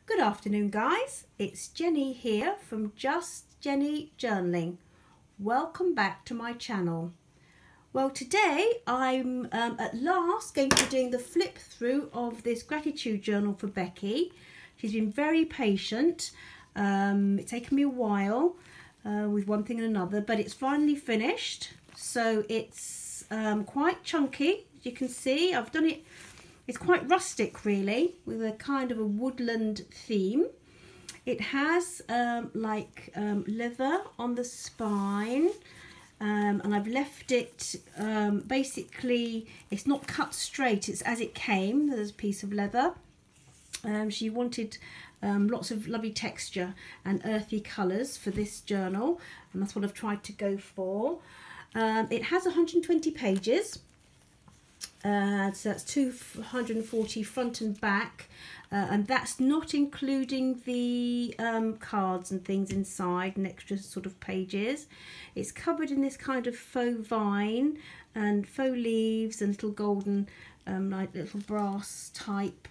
Good afternoon, guys. It's Jenny here from Just Jenny Journaling. Welcome back to my channel. Well, today I'm at last going to be doing the flip through of this gratitude journal for Becky. She's been very patient. It's taken me a while with one thing and another, but it's finally finished. So it's quite chunky, as you can see. I've done it. It's quite rustic, really, with a kind of a woodland theme. It has leather on the spine, and I've left it basically, it's not cut straight, it's as it came. There's a piece of leather. She wanted lots of lovely texture and earthy colours for this journal, and that's what I've tried to go for. It has 120 pages. So that's 240 front and back, and that's not including the cards and things inside and extra sort of pages. It's covered in this kind of faux vine and faux leaves and little golden like little brass type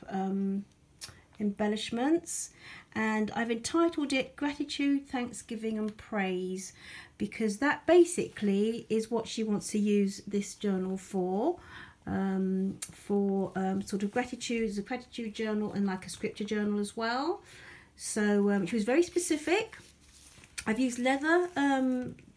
embellishments, and I've entitled it Gratitude, Thanksgiving and Praise, because that basically is what she wants to use this journal for. Sort of gratitude, as a gratitude journal and like a scripture journal as well. So she was very specific. I've used leather,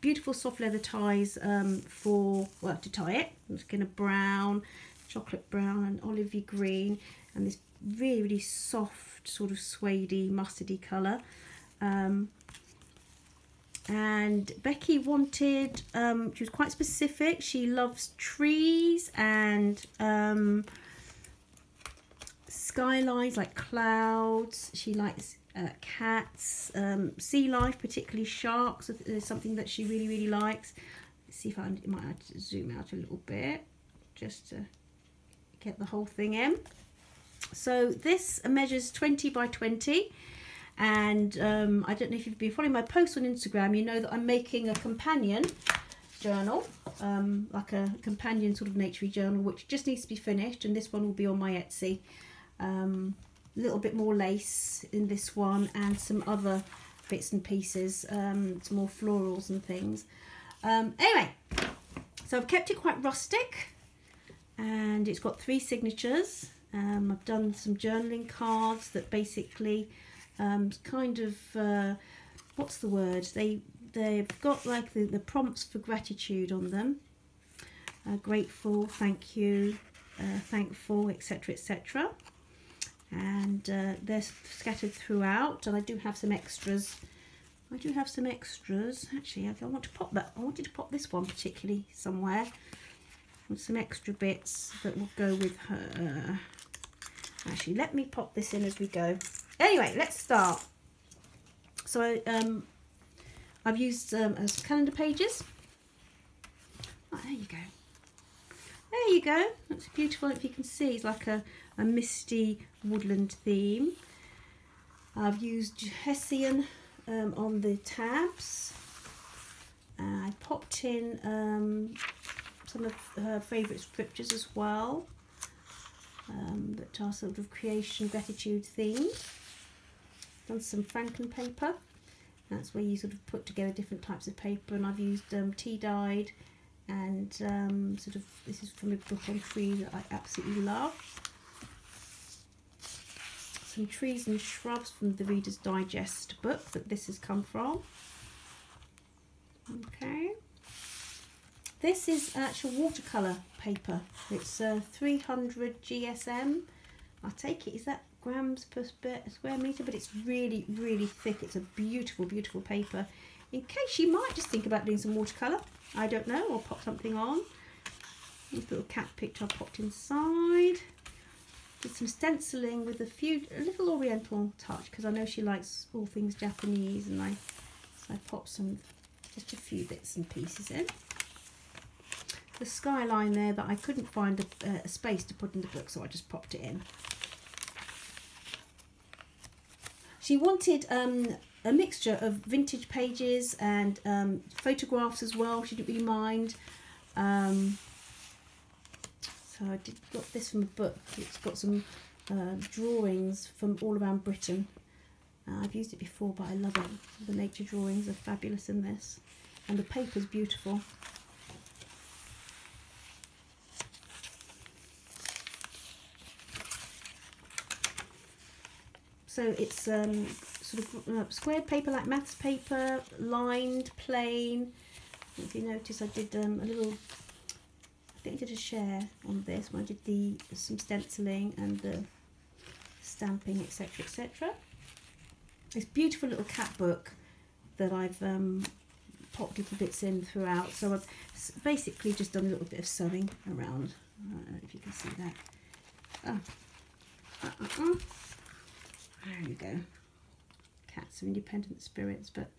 beautiful soft leather ties to tie it. I'm just going to brown, chocolate brown and olivey green, and this really, really soft sort of suede-y, mustardy colour. And Becky wanted, she was quite specific, she loves trees and skylines like clouds. She likes cats, sea life, particularly sharks is something that she really, really likes. Let's see if I might have to zoom out a little bit just to get the whole thing in. So this measures 20 by 20. And I don't know if you've been following my posts on Instagram, you know that I'm making a companion journal, like a companion sort of naturey journal, which just needs to be finished, and this one will be on my Etsy. A little bit more lace in this one and some other bits and pieces, some more florals and things. Anyway, so I've kept it quite rustic, and it's got 3 signatures. I've done some journaling cards that basically kind of what's the word, they've got like the prompts for gratitude on them, grateful, thank you, thankful, etc, etc, and they're scattered throughout. And I do have some extras. Actually, I want to pop that. I wanted to pop this one particularly somewhere with some extra bits that will go with her. Actually, let me pop this in as we go. Anyway, let's start. So I've used some calendar pages. Oh, there you go. There you go. That's beautiful. If you can see, it's like a misty woodland theme. I've used Hessian on the tabs. I popped in some of her favourite scriptures as well, that are sort of creation, gratitude themed. Done some Franken paper. That's where you sort of put together different types of paper, and I've used tea dyed and sort of, this is from a book on trees that I absolutely love. Some trees and shrubs from the Reader's Digest book that this has come from. Okay. This is actual watercolour paper. It's 300 GSM. I take it, is that grams per square metre? But it's really, really thick. It's a beautiful, beautiful paper. In case you might just think about doing some watercolour, I don't know, or pop something on. This little cat picture I popped inside. Did some stenciling with a little oriental touch, because I know she likes all things Japanese, and so I popped just a few bits and pieces in. The skyline there that I couldn't find a space to put in the book, so I just popped it in. She wanted a mixture of vintage pages and photographs as well. She didn't really mind. So I got this from a book. It's got some drawings from all around Britain I've used it before, but I love it. The nature drawings are fabulous in this, and the paper's beautiful. So it's sort of squared paper, like maths paper, lined, plain. If you notice, I did a little, I think I did a share on this when I did some stenciling and the stamping, etc, etc. This beautiful little cat book that I've popped little bits in throughout. So I've basically just done a little bit of sewing around. I don't know if you can see that. Oh. There you go. Cats are independent spirits, but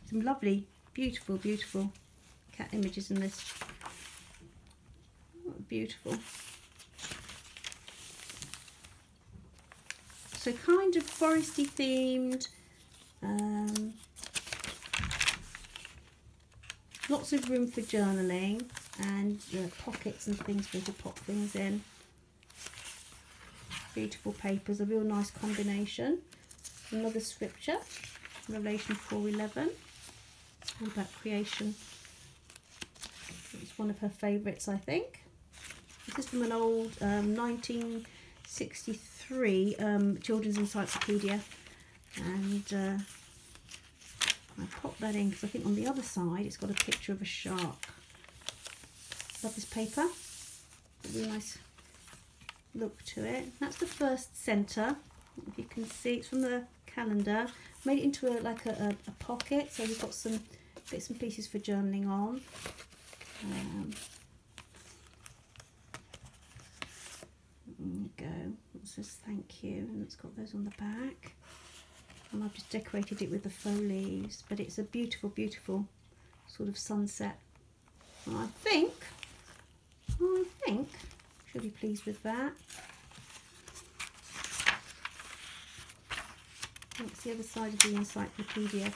some lovely, beautiful, beautiful cat images in this. Oh, beautiful. So kind of foresty themed. Lots of room for journaling and pockets and things for you to pop things in. Beautiful papers, a real nice combination. Another scripture, Revelation 4:11, all about creation. It's one of her favourites, I think. This is from an old 1963 children's encyclopedia, and I popped that in because I think on the other side it's got a picture of a shark. Love this paper, really nice look to it. That's the first centre. If you can see, it's from the calendar. Made it into like a pocket, so we've got some bits and pieces for journaling on. There you go. It says thank you, and it's got those on the back. And I've just decorated it with the faux leaves, but it's a beautiful, beautiful sort of sunset. And I think she'll be pleased with that. That's the other side of the encyclopedia. I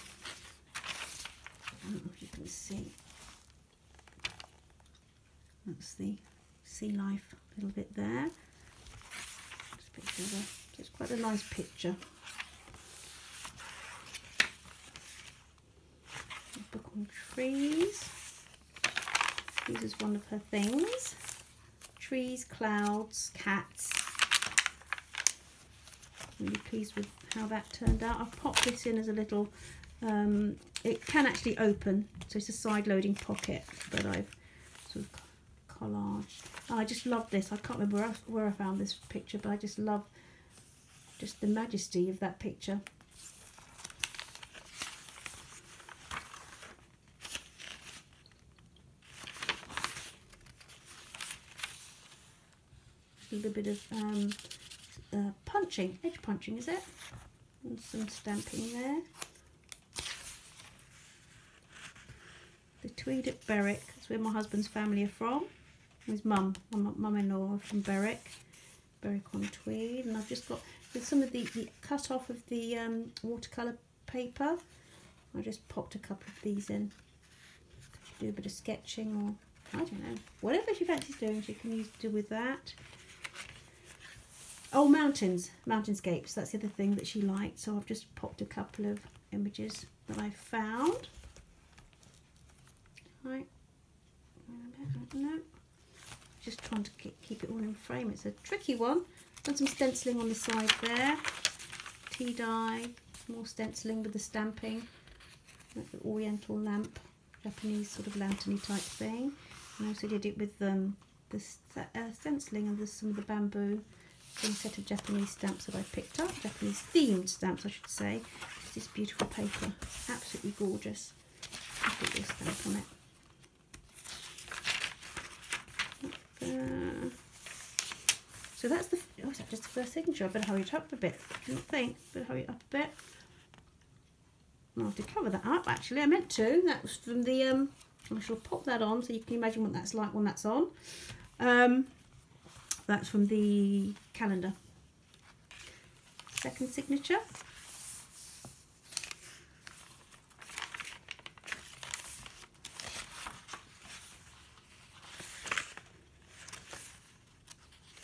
don't know if you can see. That's the sea life a little bit there. Just a bit further. So it's quite a nice picture. A book on trees. This is one of her things. Trees, clouds, cats. Really pleased with how that turned out. I've popped this in as a little, it can actually open, so it's a side loading pocket, but I've sort of collaged. Oh, I just love this. I can't remember where I found this picture, but I just love just the majesty of that picture. A little bit of punching, edge punching, is it? And some stamping there. The tweed at Berwick, that's where my husband's family are from. His mum, my mum-in-law are from Berwick on Tweed. And I've just got, with some of the cut off of the watercolour paper, I just popped a couple of these in. Do a bit of sketching, or I don't know, whatever she fancies doing, she can do with that. Oh, mountainscapes, that's the other thing that she liked, so I've just popped a couple of images that I found. Right, no, just trying to keep it all in frame. It's a tricky one. Done some stenciling on the side there, tea dye, more stenciling with the stamping, like the oriental lamp, Japanese sort of lanterny type thing. And I also did it with the stenciling and some of the bamboo. Some set of Japanese stamps that I picked up, Japanese themed stamps I should say. It's this beautiful paper, absolutely gorgeous. I'll put this stamp on it. So that's the, oh, is that just the first signature? I better hurry it up a bit. I didn't think, better hurry it up a bit. I'll have to cover that up actually, I meant to. That was from the, I shall pop that on so you can imagine what that's like when that's on. That's from the calendar. Second signature.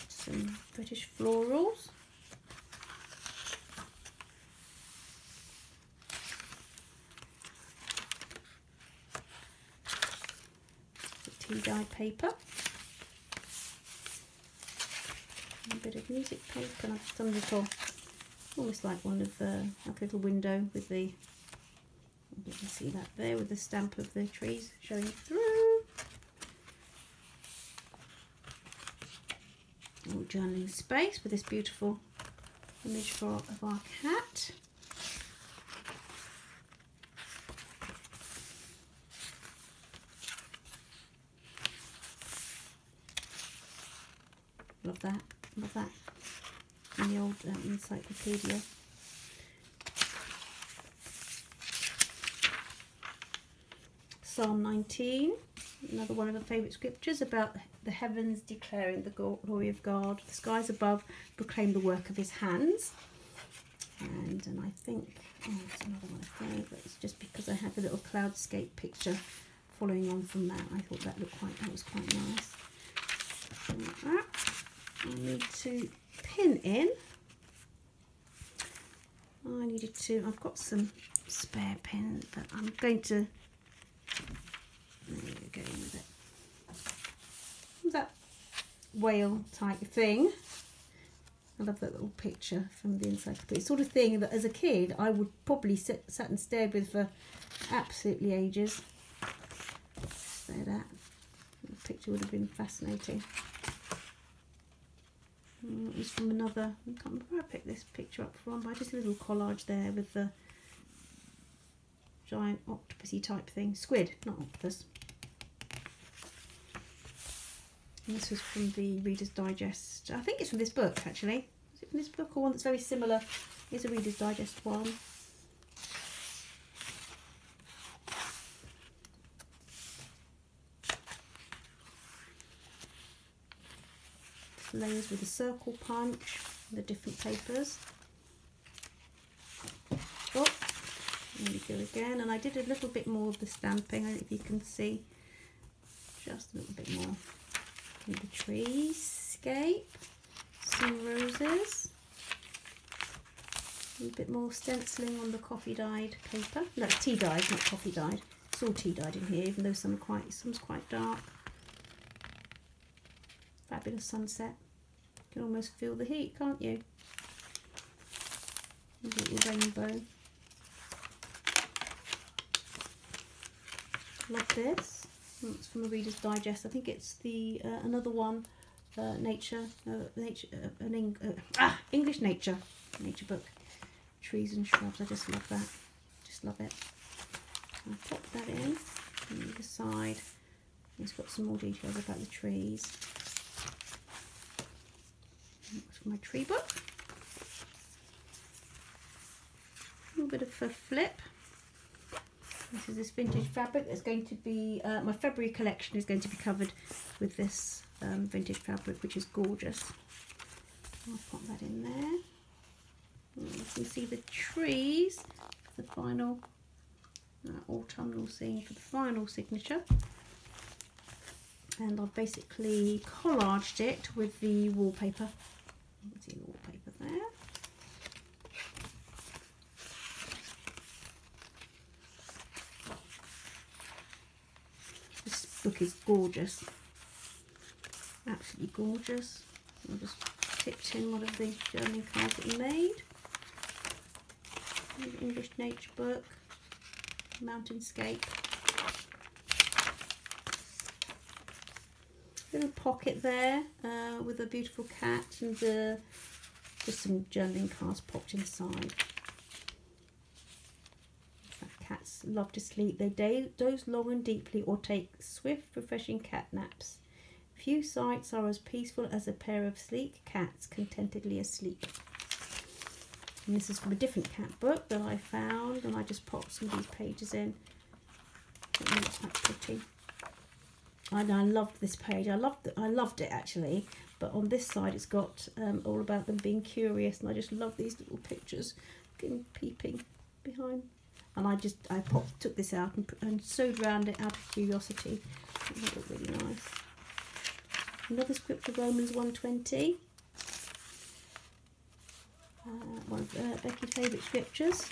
Some British florals. tea-dyed paper. A bit of music paper, and I've done a little, almost like one of like a little window with the, you can see that there with the stamp of the trees showing through. Little journaling space with this beautiful image of our cat. Love that, love that. In the old encyclopaedia. Psalm 19, another one of my favourite scriptures about the heavens declaring the glory of God. The skies above proclaim the work of his hands. And I think, oh, it's another one I think, but it's just because I had the little cloudscape picture following on from that. I thought that was quite nice. Like that. I need to pin in. I've got some spare pins, but I'm going to, there we go with it. That whale type thing. I love that little picture from the encyclopedia. Sort of thing that as a kid I would probably sat and stared with for absolutely ages. Stare at that. The picture would have been fascinating. It was from another, I can't remember where I picked this picture up from, but I just a little collage there with the giant octopusy type thing. Squid, not octopus. And this was from the Reader's Digest. I think it's from this book actually. Is it from this book or one that's very similar? It's a Reader's Digest one. Layers with a circle punch, the different papers. Oh, there we go again. And I did a little bit more of the stamping. I don't know if you can see, just a little bit more. And the treescape, some roses, a bit more stenciling on the coffee dyed paper. No, tea dyed, not coffee dyed. It's all tea dyed in here, even though some's quite dark. Fabulous sunset. You can almost feel the heat, can't you? A little rainbow. Love this. It's from a Reader's Digest. I think it's the another one, English nature book. Trees and shrubs. I just love that. Just love it. I'll pop that in on the side. It's got some more details about the trees. That's from my tree book. A little bit of a flip. This is this vintage fabric that's going to be, my February collection is going to be covered with this vintage fabric, which is gorgeous. I'll pop that in there. And you can see the trees, the final autumnal scene for the final signature. And I've basically collaged it with the wallpaper. You can see the wallpaper there. This book is gorgeous, absolutely gorgeous. I just tipped in one of the journaling cards that he made. An English nature book, mountainscape. Little pocket there with a beautiful cat and just some journaling cards popped inside. Cats love to sleep. They doze long and deeply or take swift, refreshing cat naps. Few sights are as peaceful as a pair of sleek cats contentedly asleep. And this is from a different cat book that I found, and I just popped some of these pages in. It looks quite pretty. And I loved this page. I loved it actually. But on this side, it's got all about them being curious, and I just love these little pictures, peeping behind. And I took this out and sewed around it out of curiosity. It looked really nice. Another script of Romans 1:20. One of Beki's favourite scriptures.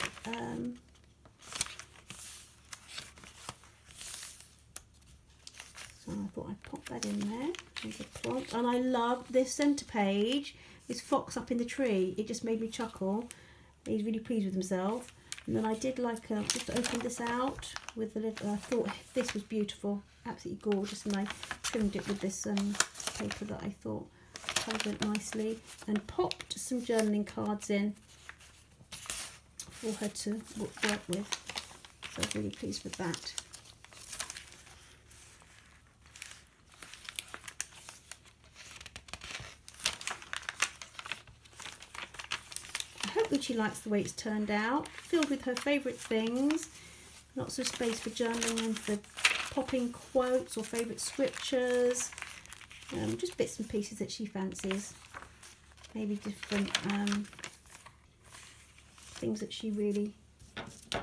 So I'll thought I'd pop that in there. There's a prompt. And I love this centre page. This fox up in the tree. It just made me chuckle. He's really pleased with himself. And then I did like just to open this out with the little. I thought this was beautiful, absolutely gorgeous, and I trimmed it with this paper that I thought covered it nicely, and popped some journaling cards in for her to work with. So I was really pleased with that. I hope that she likes the way it's turned out, filled with her favourite things, lots of space for journaling and for popping quotes or favourite scriptures, just bits and pieces that she fancies, maybe different things that she really...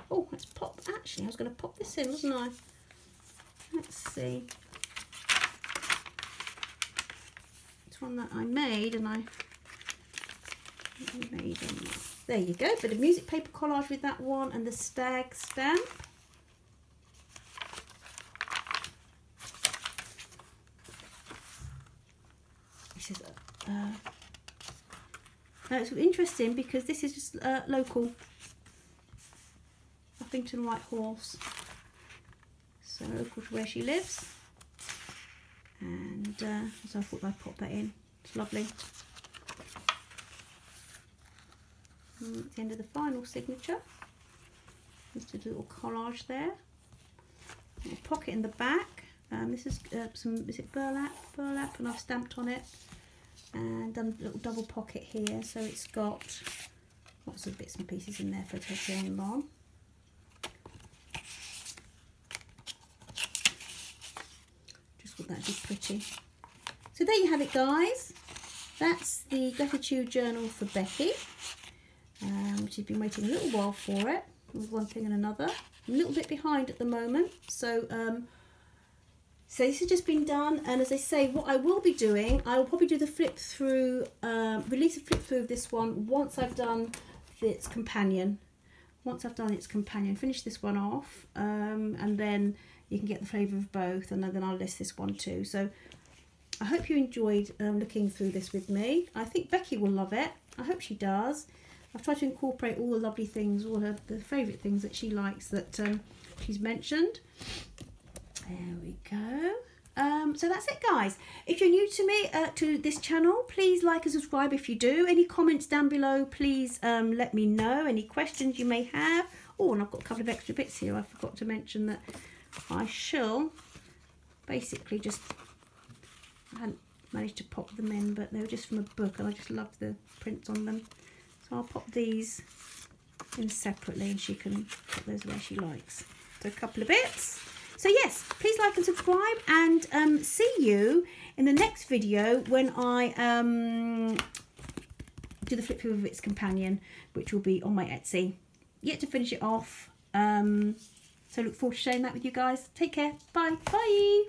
Oh, let's pop, actually I was going to pop this in, wasn't I? Let's see. It's one that I made and there you go, bit of music paper collage with that one, and the stag stamp. This is now it's interesting because this is just local, Huffington White Horse, so local to where she lives, and so I thought I'd pop that in. It's lovely. At the end of the final signature, just a little collage there. A pocket in the back. This is is it burlap, and I've stamped on it, and done a little double pocket here, so it's got lots of bits and pieces in there for her to journal on. Just thought that'd be pretty. So there you have it, guys. That's the gratitude journal for Becky. She's been waiting a little while for it, with one thing and another. I'm a little bit behind at the moment, so this has just been done, and as I say, what I will be doing, I will probably do the flip through, release a flip through of this one once I've done its companion. Finish this one off, and then you can get the flavour of both, and then I'll list this one too. So I hope you enjoyed looking through this with me. I think Becky will love it. I hope she does. I've tried to incorporate all the lovely things, all the favourite things that she likes that she's mentioned. There we go. So that's it, guys. If you're new to me, to this channel, please like and subscribe if you do. Any comments down below, please let me know. Any questions you may have. Oh, and I've got a couple of extra bits here. I forgot to mention that I shall basically just... I hadn't managed to pop them in, but they were just from a book, and I just love the prints on them. So I'll pop these in separately, and she can put those where she likes. So a couple of bits. So yes, please like and subscribe, and see you in the next video when I do the flip through of its companion, which will be on my Etsy. Yet to finish it off. So look forward to sharing that with you guys. Take care. Bye. Bye.